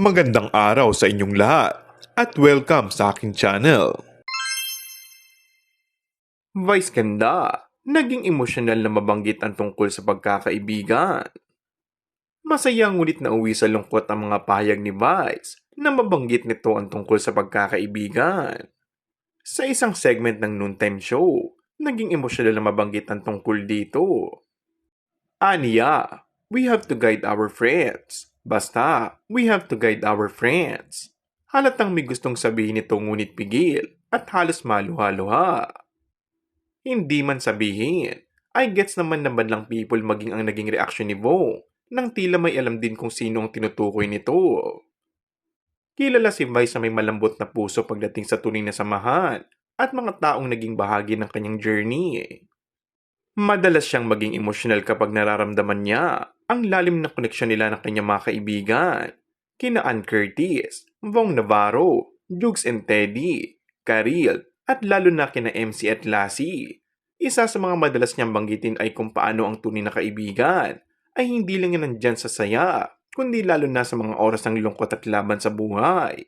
Magandang araw sa inyong lahat at welcome sa aking channel. Vice ganda, naging emosyonal na mabanggit ang tungkol sa pagkakaibigan. Masaya ngunit nauwi sa lungkot ang mga pahayag ni Vice na mabanggit nito ang tungkol sa pagkakaibigan. Sa isang segment ng noontime show, naging emosyonal na mabanggit ang tungkol dito. Aniya, we have to guide our friends. Basta, we have to guide our friends. Halatang may gustong sabihin ito ngunit pigil at halos maluha-luha. Hindi man sabihin, I gets naman na banlang people maging ang naging reaksyon ni Vo nang tila may alam din kung sino ang tinutukoy nito. Kilala si Vice na may malambot na puso pagdating sa tunay na samahan at mga taong naging bahagi ng kanyang journey. Madalas siyang maging emosyonal kapag nararamdaman niya ang lalim na koneksyon nila ng kanyang mga kaibigan. Kina Ann Curtis, Vong Navarro, Jukes and Teddy, Karil, at lalo na kina MC at Lassie. Isa sa mga madalas niyang banggitin ay kung paano ang tunay na kaibigan ay hindi lang yan nandyan sa saya, kundi lalo na sa mga oras ng lungkot at laban sa buhay.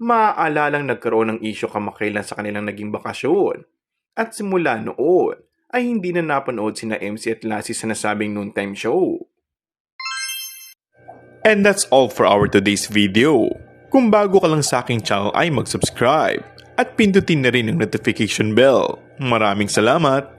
Maaalalang nagkaroon ng isyo kamakailan sa kanilang naging bakasyon. At simula noon, ay hindi na napanood sina MC at Lassie sa nasabing noontime show. And that's all for our today's video. Kung bago ka lang sa aking channel ay mag-subscribe at pindutin na rin ang notification bell. Maraming salamat!